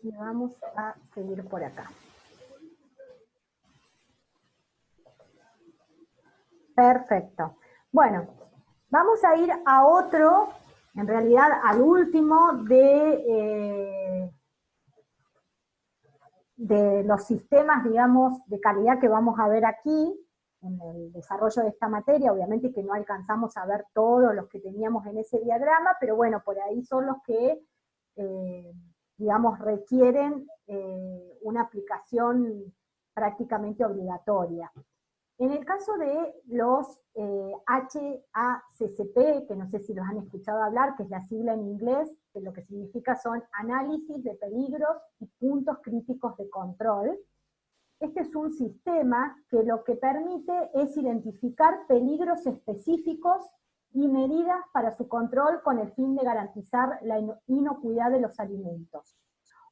y vamos a seguir por acá. Perfecto. Bueno, vamos a ir a otro, en realidad al último de los sistemas, digamos, de calidad que vamos a ver aquí, en el desarrollo de esta materia. Obviamente que no alcanzamos a ver todos los que teníamos en ese diagrama, pero bueno, por ahí son los que, digamos, requieren una aplicación prácticamente obligatoria. En el caso de los HACCP, que no sé si los han escuchado hablar, que es la sigla en inglés, que lo que significa son análisis de peligros y puntos críticos de control. Este es un sistema que lo que permite es identificar peligros específicos y medidas para su control con el fin de garantizar la inocuidad de los alimentos.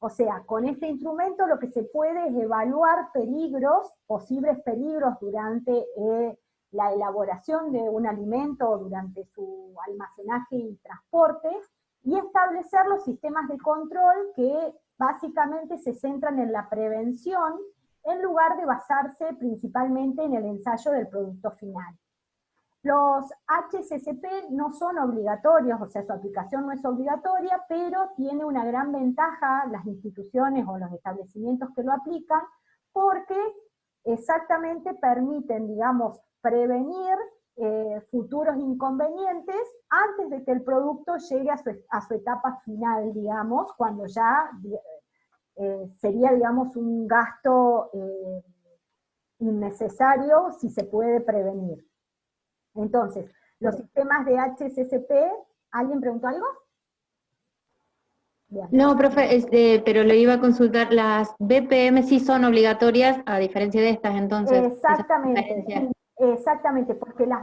O sea, con este instrumento lo que se puede es evaluar peligros, posibles peligros durante la elaboración de un alimento o durante su almacenaje y transporte, y establecer los sistemas de control que básicamente se centran en la prevención en lugar de basarse principalmente en el ensayo del producto final. Los HACCP no son obligatorios, o sea, su aplicación no es obligatoria, pero tiene una gran ventaja las instituciones o los establecimientos que lo aplican, porque exactamente permiten, digamos, prevenir futuros inconvenientes antes de que el producto llegue a su etapa final, digamos, cuando ya sería, digamos, un gasto innecesario si se puede prevenir. Entonces, los sistemas de HACCP, ¿alguien preguntó algo? Bien. No, profe, pero le iba a consultar, las BPM sí son obligatorias, a diferencia de estas, entonces. Exactamente, exactamente, porque las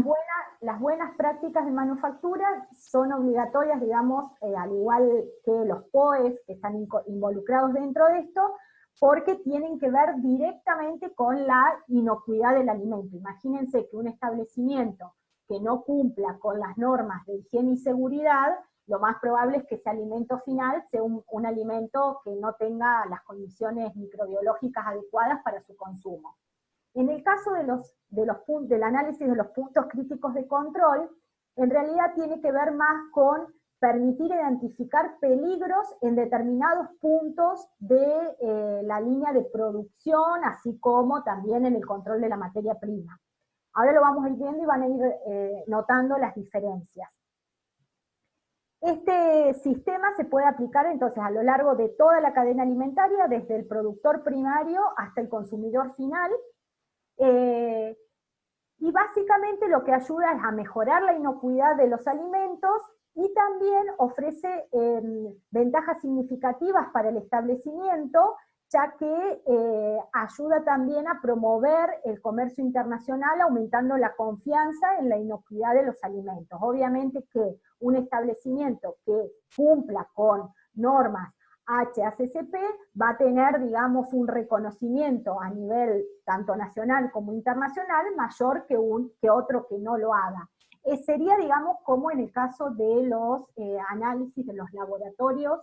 buenas prácticas de manufactura son obligatorias, digamos, al igual que los POEs que están involucrados dentro de esto, porque tienen que ver directamente con la inocuidad del alimento. Imagínense que un establecimiento que no cumpla con las normas de higiene y seguridad, lo más probable es que ese alimento final sea un alimento que no tenga las condiciones microbiológicas adecuadas para su consumo. En el caso del análisis de los puntos críticos de control, en realidad tiene que ver más con permitir identificar peligros en determinados puntos de la línea de producción, así como también en el control de la materia prima. Ahora lo vamos a ir viendo y van a ir notando las diferencias. Este sistema se puede aplicar entonces a lo largo de toda la cadena alimentaria, desde el productor primario hasta el consumidor final, y básicamente lo que ayuda es a mejorar la inocuidad de los alimentos y también ofrece ventajas significativas para el establecimiento, ya que ayuda también a promover el comercio internacional, aumentando la confianza en la inocuidad de los alimentos. Obviamente que un establecimiento que cumpla con normas HACCP va a tener, digamos, un reconocimiento a nivel tanto nacional como internacional mayor que otro que no lo haga. Sería, digamos, como en el caso de los análisis de los laboratorios,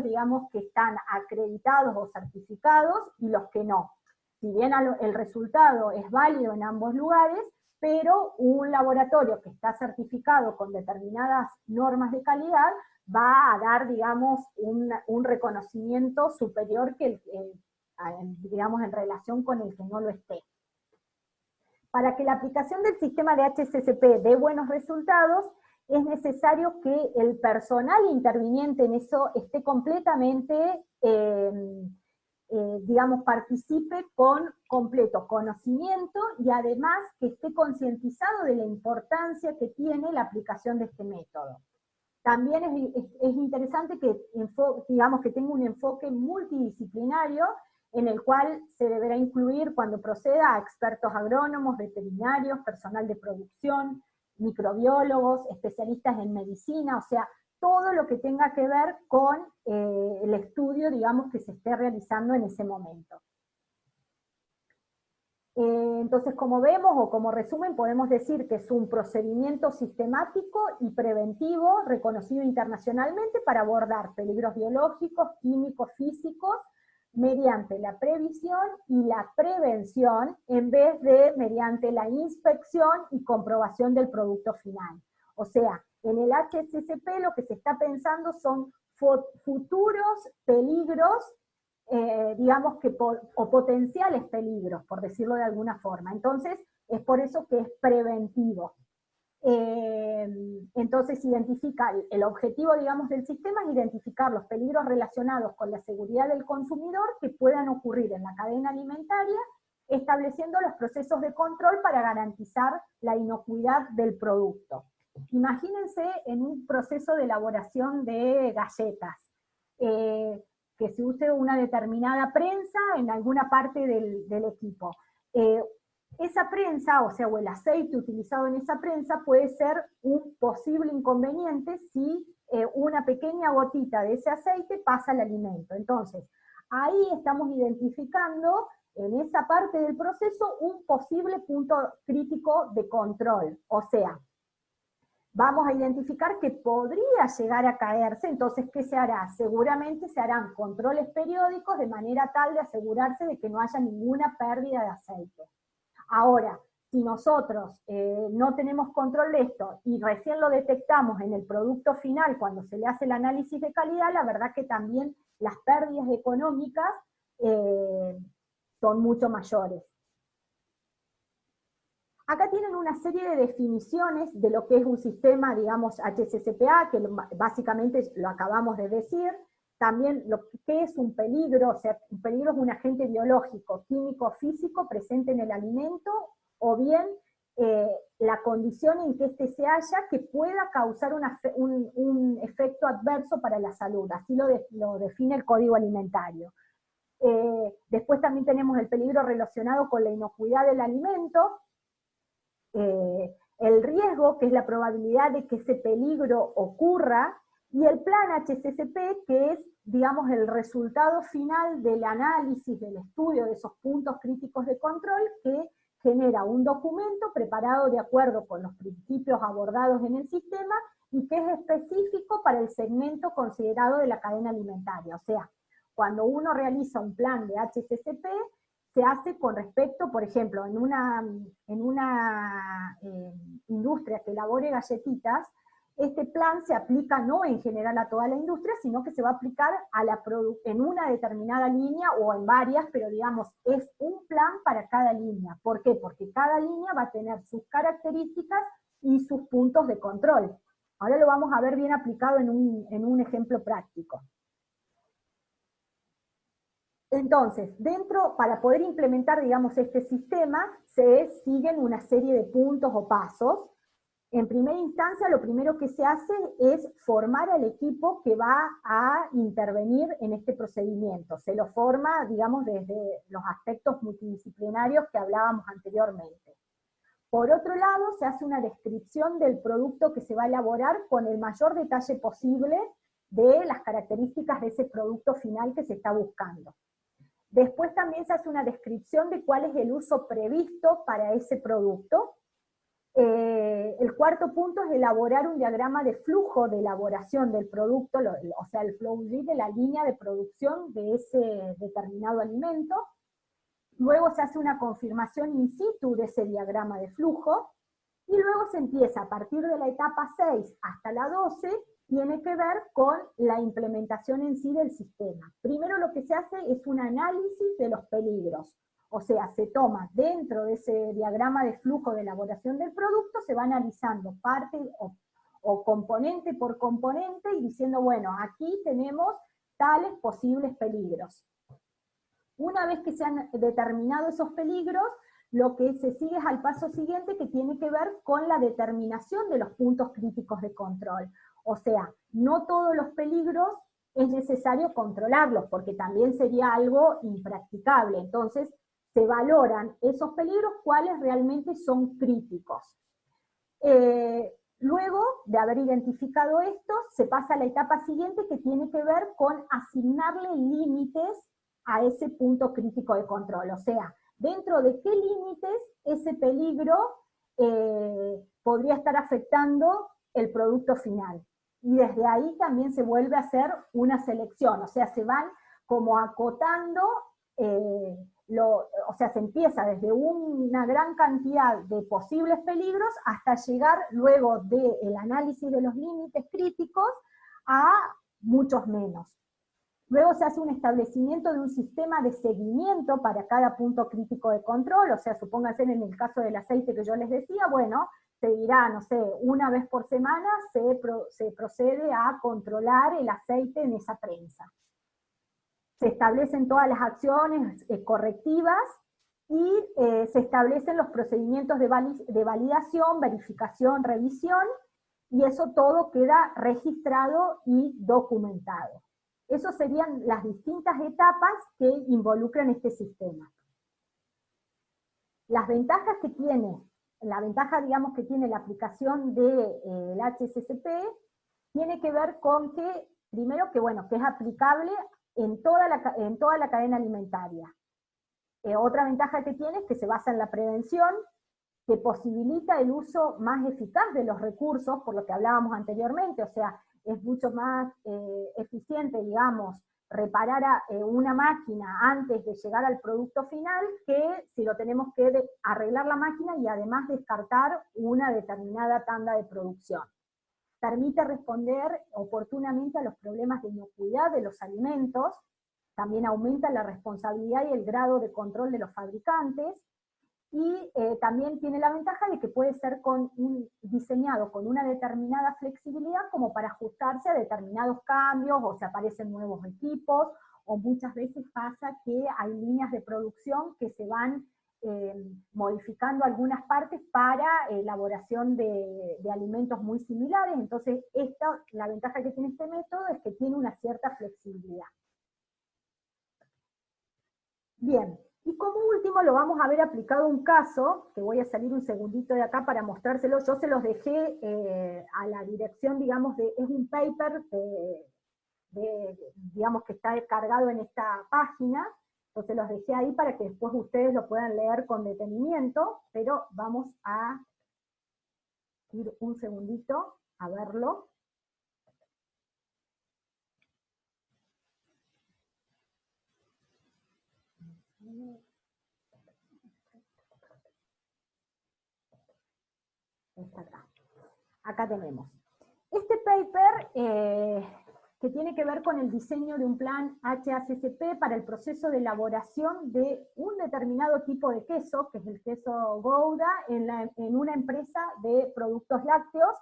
digamos, que están acreditados o certificados y los que no. Si bien el resultado es válido en ambos lugares, pero un laboratorio que está certificado con determinadas normas de calidad va a dar, digamos, un reconocimiento superior que digamos, en relación con el que no lo esté. Para que la aplicación del sistema de HACCP dé buenos resultados, es necesario que el personal interviniente en eso esté completamente, digamos, participe con completo conocimiento y además que esté concientizado de la importancia que tiene la aplicación de este método. También es interesante que, digamos, que tenga un enfoque multidisciplinario en el cual se deberá incluir cuando proceda a expertos agrónomos, veterinarios, personal de producción, microbiólogos, especialistas en medicina, o sea, todo lo que tenga que ver con el estudio, digamos, que se esté realizando en ese momento. Entonces, como vemos, o como resumen, podemos decir que es un procedimiento sistemático y preventivo reconocido internacionalmente para abordar peligros biológicos, químicos, físicos, mediante la previsión y la prevención, en vez de mediante la inspección y comprobación del producto final. O sea, en el HACCP lo que se está pensando son futuros peligros, digamos que o potenciales peligros, por decirlo de alguna forma. Entonces, es por eso que es preventivo. Entonces identifica, el objetivo, digamos, del sistema es identificar los peligros relacionados con la seguridad del consumidor que puedan ocurrir en la cadena alimentaria, estableciendo los procesos de control para garantizar la inocuidad del producto. Imagínense en un proceso de elaboración de galletas, que se use una determinada prensa en alguna parte del equipo. Esa prensa, o sea, o el aceite utilizado en esa prensa puede ser un posible inconveniente si una pequeña gotita de ese aceite pasa al alimento. Entonces, ahí estamos identificando en esa parte del proceso un posible punto crítico de control. O sea, vamos a identificar que podría llegar a caerse, entonces, ¿qué se hará? Seguramente se harán controles periódicos de manera tal de asegurarse de que no haya ninguna pérdida de aceite. Ahora, si nosotros no tenemos control de esto y recién lo detectamos en el producto final cuando se le hace el análisis de calidad, la verdad que también las pérdidas económicas son mucho mayores. Acá tienen una serie de definiciones de lo que es un sistema, digamos, HACCP, que básicamente lo acabamos de decir. También qué es un peligro, o sea, un peligro es un agente biológico, químico, físico presente en el alimento, o bien la condición en que éste se halla que pueda causar un efecto adverso para la salud. Así lo define el Código Alimentario. Después también tenemos el peligro relacionado con la inocuidad del alimento, el riesgo, que es la probabilidad de que ese peligro ocurra, y el plan HACCP, que es, digamos, el resultado final del análisis, del estudio de esos puntos críticos de control, que genera un documento preparado de acuerdo con los principios abordados en el sistema y que es específico para el segmento considerado de la cadena alimentaria. O sea, cuando uno realiza un plan de HACCP, se hace con respecto, por ejemplo, en una industria que elabore galletitas, este plan se aplica no en general a toda la industria, sino que se va a aplicar en una determinada línea o en varias, pero digamos, es un plan para cada línea. ¿Por qué? Porque cada línea va a tener sus características y sus puntos de control. Ahora lo vamos a ver bien aplicado en un ejemplo práctico. Entonces, para poder implementar, digamos, este sistema, se siguen una serie de puntos o pasos. En primera instancia, lo primero que se hace es formar al equipo que va a intervenir en este procedimiento. Se lo forma, digamos, desde los aspectos multidisciplinarios que hablábamos anteriormente. Por otro lado, se hace una descripción del producto que se va a elaborar con el mayor detalle posible de las características de ese producto final que se está buscando. Después también se hace una descripción de cuál es el uso previsto para ese producto. El cuarto punto es elaborar un diagrama de flujo de elaboración del producto, o sea, el flow sheet de la línea de producción de ese determinado alimento. Luego se hace una confirmación in situ de ese diagrama de flujo, y luego se empieza a partir de la etapa 6 hasta la 12, tiene que ver con la implementación en sí del sistema. Primero lo que se hace es un análisis de los peligros, o sea, se toma dentro de ese diagrama de flujo de elaboración del producto, se va analizando parte o componente por componente y diciendo, bueno, aquí tenemos tales posibles peligros. Una vez que se han determinado esos peligros, lo que se sigue es al paso siguiente, que tiene que ver con la determinación de los puntos críticos de control. O sea, no todos los peligros es necesario controlarlos, porque también sería algo impracticable. Entonces, se valoran esos peligros, cuáles realmente son críticos. Luego de haber identificado esto, se pasa a la etapa siguiente, que tiene que ver con asignarle límites a ese punto crítico de control. O sea, dentro de qué límites ese peligro podría estar afectando el producto final. Y desde ahí también se vuelve a hacer una selección, o sea, se van como acotando, o sea, se empieza desde una gran cantidad de posibles peligros hasta llegar luego del análisis de los límites críticos a muchos menos. Luego se hace un establecimiento de un sistema de seguimiento para cada punto crítico de control, o sea, supónganse en el caso del aceite que yo les decía, bueno, se dirá, no sé, una vez por semana se procede a controlar el aceite en esa prensa. Se establecen todas las acciones correctivas y se establecen los procedimientos de validación, verificación, revisión, y eso todo queda registrado y documentado. Esas serían las distintas etapas que involucran este sistema. Las ventajas que tiene, la ventaja, digamos, que tiene la aplicación del HACCP tiene que ver con que, primero, que bueno, que es aplicable en toda la cadena alimentaria. Otra ventaja que tiene es que se basa en la prevención, que posibilita el uso más eficaz de los recursos, por lo que hablábamos anteriormente, o sea, es mucho más eficiente, digamos, reparar una máquina antes de llegar al producto final, que si lo tenemos que arreglar la máquina y además descartar una determinada tanda de producción. Permite responder oportunamente a los problemas de inocuidad de los alimentos, también aumenta la responsabilidad y el grado de control de los fabricantes, y también tiene la ventaja de que puede ser diseñado con una determinada flexibilidad como para ajustarse a determinados cambios, o se aparecen nuevos equipos, o muchas veces pasa que hay líneas de producción que se van modificando algunas partes para elaboración de alimentos muy similares. Entonces la ventaja que tiene este método es que tiene una cierta flexibilidad. Bien. Y como último lo vamos a ver aplicado un caso, que voy a salir un segundito de acá para mostrárselo. Yo se los dejé a la dirección, digamos, es un paper digamos, que está descargado en esta página, entonces los dejé ahí para que después ustedes lo puedan leer con detenimiento, pero vamos a ir un segundito a verlo. Está acá. Acá tenemos. Este paper, que tiene que ver con el diseño de un plan HACCP para el proceso de elaboración de un determinado tipo de queso, que es el queso Gouda, en una empresa de productos lácteos.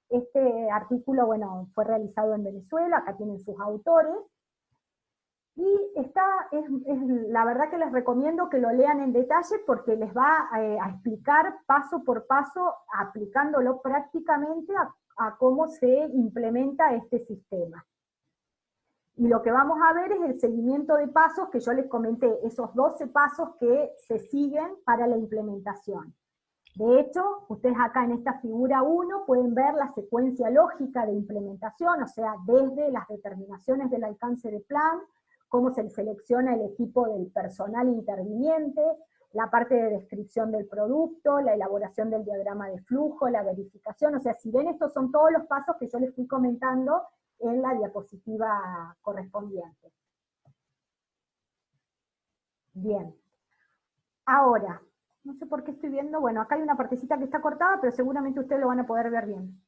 Este artículo, bueno, fue realizado en Venezuela, acá tienen sus autores, y la verdad que les recomiendo que lo lean en detalle porque les va a explicar paso por paso, aplicándolo prácticamente a cómo se implementa este sistema. Y lo que vamos a ver es el seguimiento de pasos que yo les comenté, esos 12 pasos que se siguen para la implementación. De hecho, ustedes acá en esta figura 1 pueden ver la secuencia lógica de implementación, o sea, desde las determinaciones del alcance de plan, cómo se selecciona el equipo del personal interviniente, la parte de descripción del producto, la elaboración del diagrama de flujo, la verificación. O sea, si ven, estos son todos los pasos que yo les fui comentando en la diapositiva correspondiente. Bien. Ahora, no sé por qué estoy viendo, bueno, acá hay una partecita que está cortada, pero seguramente ustedes lo van a poder ver bien.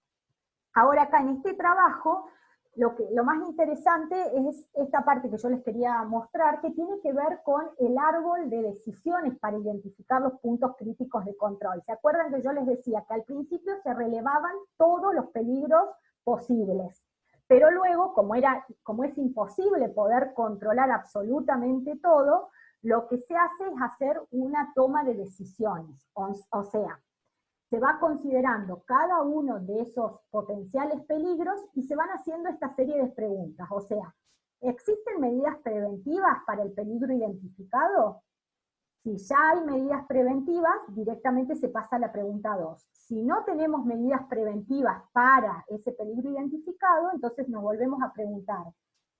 Ahora acá en este trabajo, lo más interesante es esta parte que yo les quería mostrar, que tiene que ver con el árbol de decisiones para identificar los puntos críticos de control. ¿Se acuerdan que yo les decía que al principio se relevaban todos los peligros posibles? Pero luego, como es imposible poder controlar absolutamente todo, lo que se hace es hacer una toma de decisiones, o sea, se va considerando cada uno de esos potenciales peligros y se van haciendo esta serie de preguntas. O sea, ¿existen medidas preventivas para el peligro identificado? Si ya hay medidas preventivas, directamente se pasa a la pregunta 2. Si no tenemos medidas preventivas para ese peligro identificado, entonces nos volvemos a preguntar,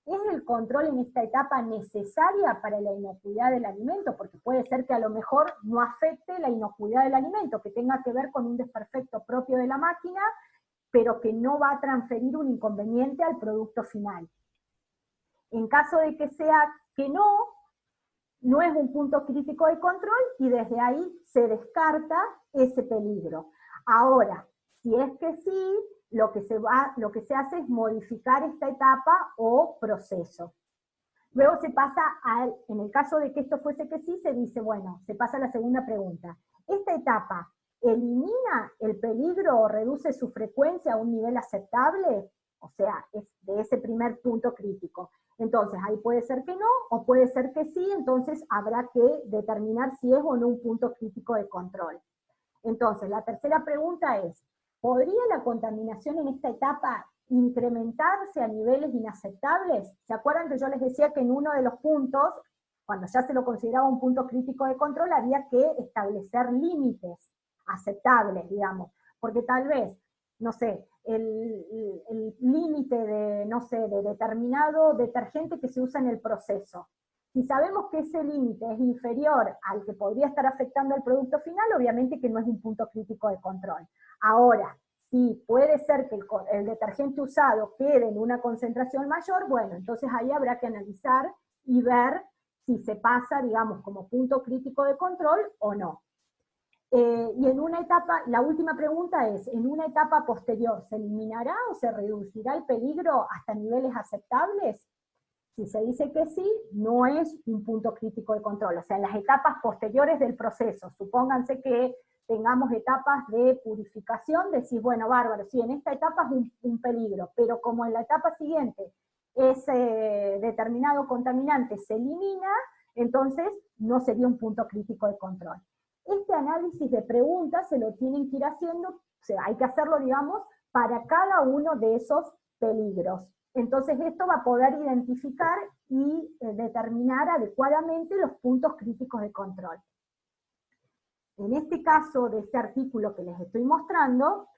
¿Es el control en esta etapa necesaria para la inocuidad del alimento? Porque puede ser que a lo mejor no afecte la inocuidad del alimento, que tenga que ver con un desperfecto propio de la máquina, pero que no va a transferir un inconveniente al producto final. En caso de que sea que no es un punto crítico de control y desde ahí se descarta ese peligro. Ahora, si es que sí, lo que se hace es modificar esta etapa o proceso. Luego se pasa en el caso de que esto fuese que sí, se dice, bueno, se pasa a la segunda pregunta. ¿Esta etapa elimina el peligro o reduce su frecuencia a un nivel aceptable? O sea, es de ese primer punto crítico. Entonces, ahí puede ser que no, o puede ser que sí, entonces habrá que determinar si es o no un punto crítico de control. Entonces, la tercera pregunta es, ¿podría la contaminación en esta etapa incrementarse a niveles inaceptables? ¿Se acuerdan que yo les decía que en uno de los puntos, cuando ya se lo consideraba un punto crítico de control, había que establecer límites aceptables, digamos, porque tal vez, no sé, el límite de, no sé, de determinado detergente que se usa en el proceso. Si sabemos que ese límite es inferior al que podría estar afectando al producto final, obviamente que no es un punto crítico de control. Ahora, si puede ser que el detergente usado quede en una concentración mayor, bueno, entonces ahí habrá que analizar y ver si se pasa, digamos, como punto crítico de control o no. Y en una etapa, la última pregunta es, ¿en una etapa posterior se eliminará o se reducirá el peligro hasta niveles aceptables? Si se dice que sí, no es un punto crítico de control. O sea, en las etapas posteriores del proceso, supónganse que tengamos etapas de purificación, decís, bueno, bárbaro, sí, en esta etapa es un peligro, pero como en la etapa siguiente ese determinado contaminante se elimina, entonces no sería un punto crítico de control. Este análisis de preguntas se lo tienen que ir haciendo, o sea, hay que hacerlo, digamos, para cada uno de esos peligros. Entonces esto va a poder identificar y determinar adecuadamente los puntos críticos de control. En este caso de este artículo que les estoy mostrando,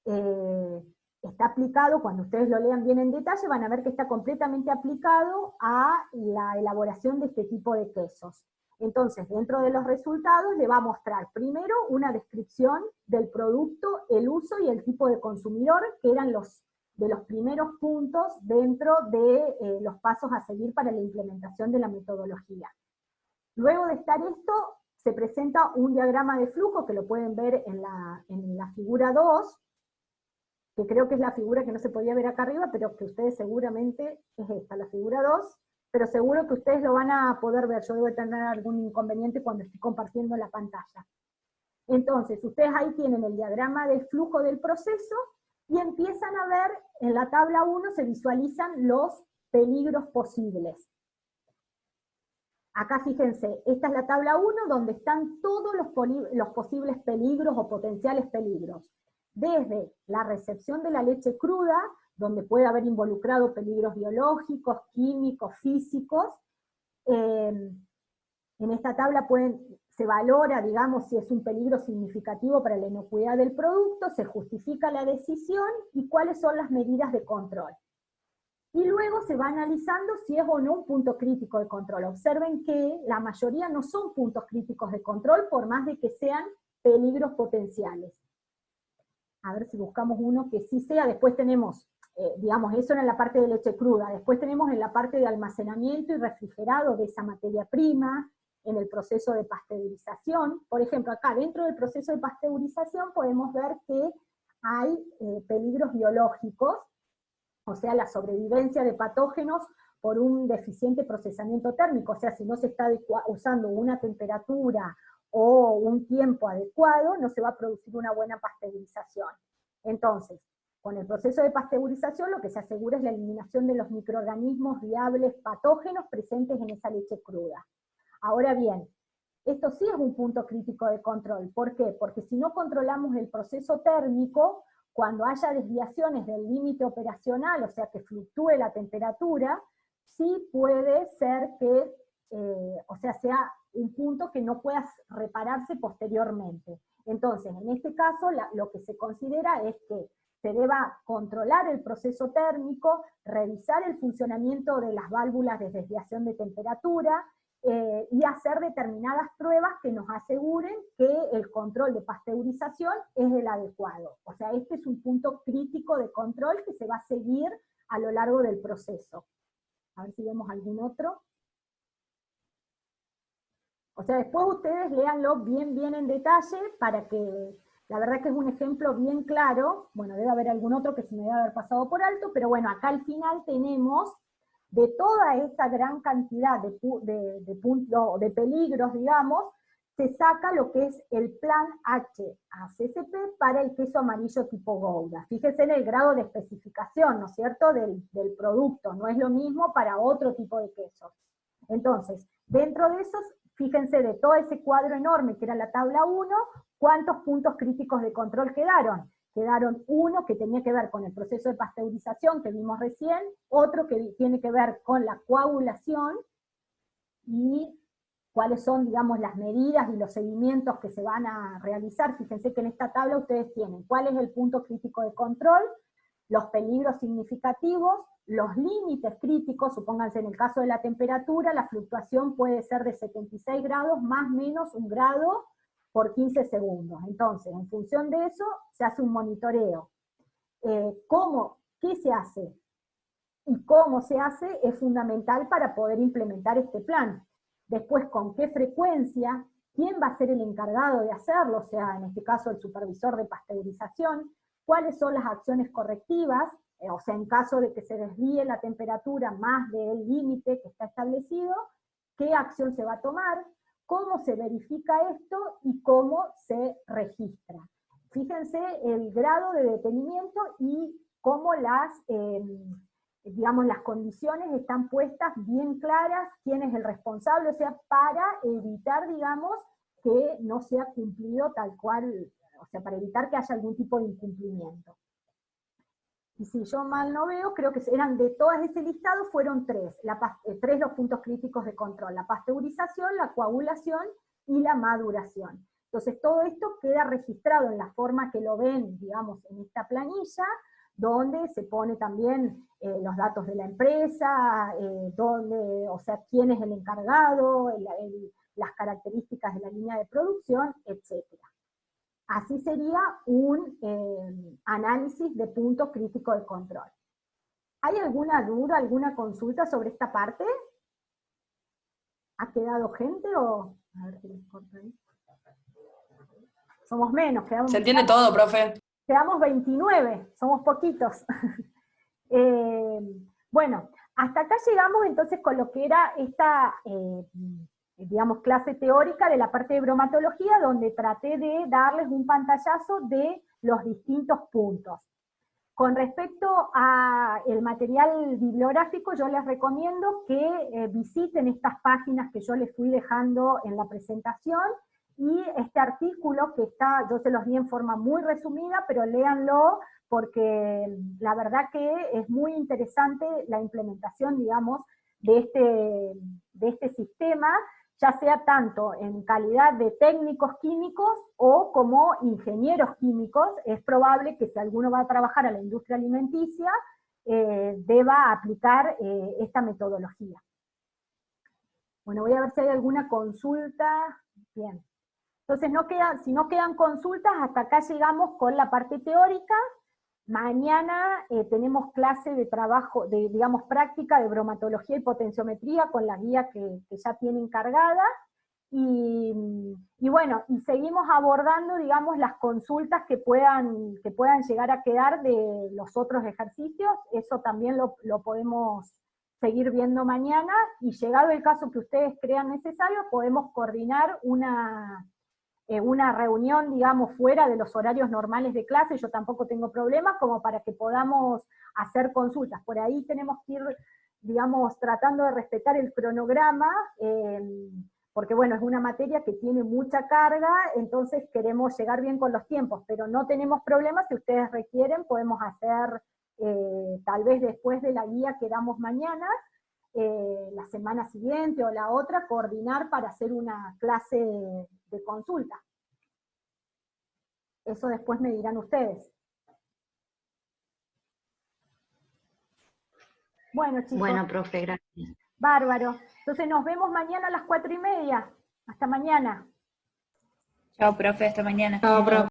está aplicado, cuando ustedes lo lean bien en detalle, van a ver que está completamente aplicado a la elaboración de este tipo de quesos. Entonces, dentro de los resultados le va a mostrar primero una descripción del producto, el uso y el tipo de consumidor, que eran de los primeros puntos dentro de los pasos a seguir para la implementación de la metodología. Luego de estar esto, se presenta un diagrama de flujo que lo pueden ver en la figura 2, que creo que es la figura que no se podía ver acá arriba, pero que ustedes seguramente es esta, la figura 2, pero seguro que ustedes lo van a poder ver. Yo debo tener algún inconveniente cuando estoy compartiendo la pantalla. Entonces, ustedes ahí tienen el diagrama de flujo del proceso, y empiezan a ver, en la tabla 1 se visualizan los peligros posibles. Acá fíjense, esta es la tabla 1 donde están todos los posibles peligros o potenciales peligros. Desde la recepción de la leche cruda, donde puede haber involucrado peligros biológicos, químicos, físicos. En esta tabla se valora, digamos, si es un peligro significativo para la inocuidad del producto, se justifica la decisión y cuáles son las medidas de control. Y luego se va analizando si es o no un punto crítico de control. Observen que la mayoría no son puntos críticos de control, por más de que sean peligros potenciales. A ver si buscamos uno que sí sea. Después tenemos, digamos, eso en la parte de leche cruda. Después tenemos en la parte de almacenamiento y refrigerado de esa materia prima, en el proceso de pasteurización. Por ejemplo, acá dentro del proceso de pasteurización podemos ver que hay peligros biológicos, o sea, la sobrevivencia de patógenos por un deficiente procesamiento térmico, o sea, si no se está usando una temperatura o un tiempo adecuado, no se va a producir una buena pasteurización. Entonces, con el proceso de pasteurización lo que se asegura es la eliminación de los microorganismos viables patógenos presentes en esa leche cruda. Ahora bien, esto sí es un punto crítico de control. ¿Por qué? Porque si no controlamos el proceso térmico, cuando haya desviaciones del límite operacional, o sea que fluctúe la temperatura, sí puede ser que, sea un punto que no pueda repararse posteriormente. Entonces, en este caso, lo que se considera es que se deba controlar el proceso térmico, revisar el funcionamiento de las válvulas de desviación de temperatura, y hacer determinadas pruebas que nos aseguren que el control de pasteurización es el adecuado. O sea, este es un punto crítico de control que se va a seguir a lo largo del proceso. A ver si vemos algún otro. O sea, después ustedes léanlo bien en detalle para que, la verdad que es un ejemplo bien claro. Bueno, debe haber algún otro que se me debe haber pasado por alto, pero bueno, acá al final tenemos de toda esta gran cantidad de peligros, digamos, se saca lo que es el plan HACCP para el queso amarillo tipo Gouda. Fíjense en el grado de especificación, ¿no es cierto?, del producto. No es lo mismo para otro tipo de quesos. Entonces, dentro de esos, fíjense de todo ese cuadro enorme que era la tabla 1, ¿cuántos puntos críticos de control quedaron? Quedaron uno que tenía que ver con el proceso de pasteurización que vimos recién, otro que tiene que ver con la coagulación, y cuáles son, digamos, las medidas y los seguimientos que se van a realizar. Fíjense que en esta tabla ustedes tienen cuál es el punto crítico de control, los peligros significativos, los límites críticos. Supónganse en el caso de la temperatura, la fluctuación puede ser de 76 grados más menos 1 grado por 15 segundos. Entonces, en función de eso, se hace un monitoreo. ¿Qué se hace? Y cómo se hace es fundamental para poder implementar este plan. Después, con qué frecuencia, quién va a ser el encargado de hacerlo, o sea, en este caso el supervisor de pasteurización, cuáles son las acciones correctivas, o sea, en caso de que se desvíe la temperatura más del límite que está establecido, qué acción se va a tomar, cómo se verifica esto y cómo se registra. Fíjense el grado de detenimiento y cómo digamos, las condiciones están puestas bien claras, quién es el responsable, o sea, para evitar, digamos, que no sea cumplido tal cual, o sea, para evitar que haya algún tipo de incumplimiento. Y si yo mal no veo, creo que eran de todas ese listado, fueron tres los puntos críticos de control: la pasteurización, la coagulación y la maduración. Entonces todo esto queda registrado en la forma que lo ven, digamos, en esta planilla, donde se pone también los datos de la empresa, o sea, quién es el encargado, las características de la línea de producción, etc. Así sería un análisis de punto crítico de control. ¿Hay alguna duda, alguna consulta sobre esta parte? ¿Ha quedado gente o...? A ver si les corto ahí. Somos menos. Se entiende todo, profe. Quedamos 29, somos poquitos. Bueno, hasta acá llegamos entonces con lo que era esta, digamos, clase teórica de la parte de bromatología, donde traté de darles un pantallazo de los distintos puntos. Con respecto al material bibliográfico, yo les recomiendo que visiten estas páginas que yo les fui dejando en la presentación, y este artículo que está, yo se los di en forma muy resumida, pero léanlo porque la verdad que es muy interesante la implementación, digamos, de este sistema, ya sea tanto en calidad de técnicos químicos o como ingenieros químicos. Es probable que si alguno va a trabajar a la industria alimenticia, deba aplicar esta metodología. Bueno, voy a ver si hay alguna consulta. Bien. Entonces, si no quedan consultas, hasta acá llegamos con la parte teórica. Mañana tenemos clase de trabajo, digamos, práctica de bromatología y potenciometría con la guía que ya tienen cargada. Y bueno, y seguimos abordando, digamos, las consultas que puedan llegar a quedar de los otros ejercicios. Eso también lo podemos seguir viendo mañana, y llegado el caso que ustedes crean necesario, podemos coordinar una reunión, digamos, fuera de los horarios normales de clase. Yo tampoco tengo problemas, como para que podamos hacer consultas. Por ahí tenemos que ir, digamos, tratando de respetar el cronograma, porque bueno, es una materia que tiene mucha carga, entonces queremos llegar bien con los tiempos, pero no tenemos problemas. Si ustedes requieren, podemos hacer, tal vez después de la guía que damos mañana, la semana siguiente o la otra, coordinar para hacer una clase de consulta. Eso después me dirán ustedes. Bueno, chicos. Bueno, profe, gracias. Bárbaro. Entonces nos vemos mañana a las 4:30. Hasta mañana. Chao, profe, hasta mañana. Chao, profe.